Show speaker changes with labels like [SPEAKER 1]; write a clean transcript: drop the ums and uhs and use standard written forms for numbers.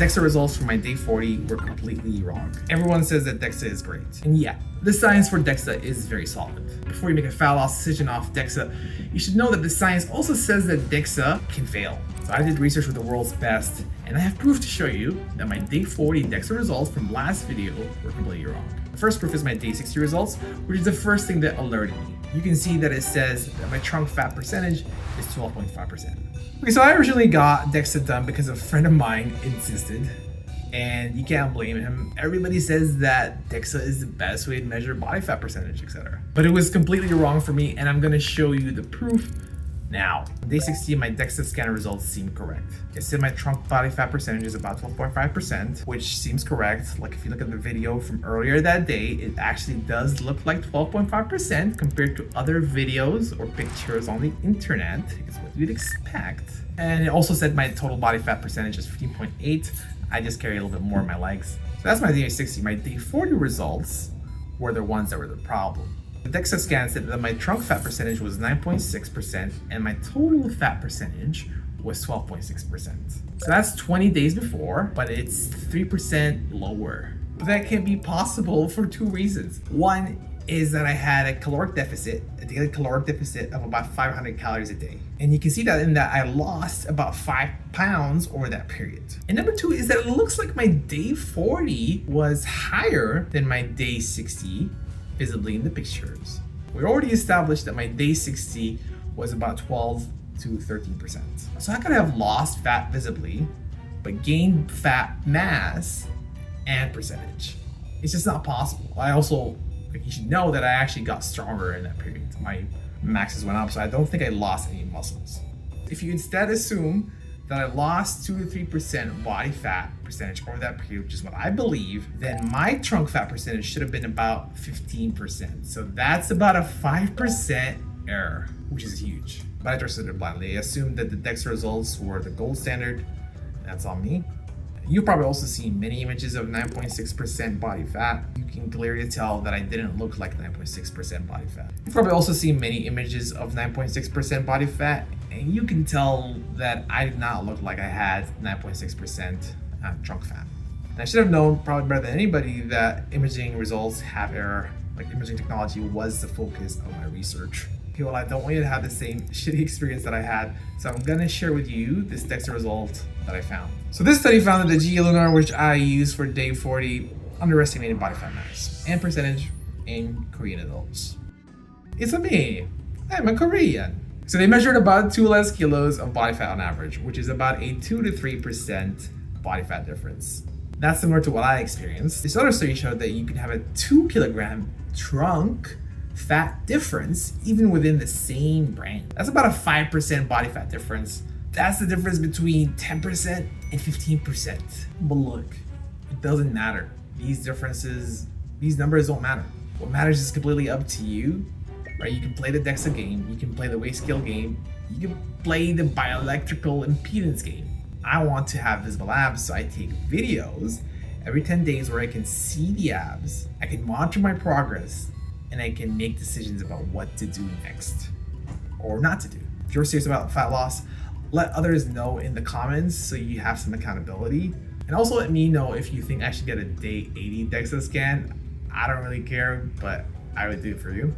[SPEAKER 1] DEXA results for my day 40 were completely wrong. Everyone says that DEXA is great. And yeah, the science for DEXA is very solid. Before you make a fat loss decision off DEXA, you should know that the science also says that DEXA can fail. So I did research with the world's best, and I have proof to show you that my day 40 DEXA results from last video were completely wrong. The first proof is my day 60 results, which is the first thing that alerted me. You can see that it says that my trunk fat percentage is 12.5%. Okay, so I originally got DEXA done because a friend of mine insisted, and you can't blame him. Everybody says that DEXA is the best way to measure body fat percentage, etc. But it was completely wrong for me, and I'm gonna show you the proof now. On day 60, my DEXA scanner results seem correct. It said my trunk body fat percentage is about 12.5%, which seems correct. Like if you look at the video from earlier that day, it actually does look like 12.5% compared to other videos or pictures on the internet. It's what you'd expect. And it also said my total body fat percentage is 15.8. I just carry a little bit more in my legs. So that's my day 60. My day 40 results were the ones that were the problem. The DEXA scan said that my trunk fat percentage was 9.6% and my total fat percentage was 12.6%. So that's 20 days before, but it's 3% lower. But that can be possible for two reasons. One is that I had a caloric deficit, a daily caloric deficit of about 500 calories a day. And you can see that in that I lost about 5 pounds over that period. And number two is that it looks like my day 40 was higher than my day 60, visibly in the pictures. We already established that my day 60 was about 12 to 13%. So I could have lost fat visibly, but gained fat mass and percentage. It's just not possible. I also, you should know that I actually got stronger in that period. My maxes went up, so I don't think I lost any muscles. If you instead assume that I lost 2 to 3% body fat percentage over that period, which is what I believe, then my trunk fat percentage should have been about 15%. So that's about a 5% error, which is huge. But I trusted it blindly. I assumed that the DEXA results were the gold standard. That's on me. You've probably also seen many images of 9.6% body fat. You can clearly tell that I didn't look like 9.6% body fat. You've probably also seen many images of 9.6% body fat, and you can tell that I did not look like I had 9.6% trunk fat. And I should have known probably better than anybody that imaging results have error. Like imaging technology was the focus of my research. Okay, well, I don't want you to have the same shitty experience that I had, so I'm gonna share with you this DEXA result that I found. So this study found that the GE lunar, which I used for day 40, underestimated body fat mass and percentage in Korean adults. It's me, I'm a Korean. So they measured about 2 less kilos of body fat on average, which is about a 2 to 3% body fat difference. That's similar to what I experienced. This other study showed that you can have a 2 kilogram trunk fat difference even within the same brand. That's about a 5% body fat difference. That's the difference between 10% and 15%. But look, it doesn't matter. These differences, these numbers don't matter. What matters is completely up to you, right? You can play the DEXA game, you can play the weight scale game, you can play the bioelectrical impedance game. I want to have visible abs, so I take videos every 10 days where I can see the abs, I can monitor my progress, and I can make decisions about what to do next or not to do. If you're serious about fat loss, let others know in the comments so you have some accountability. And also let me know if you think I should get a day 80 DEXA scan. I don't really care, but I would do it for you.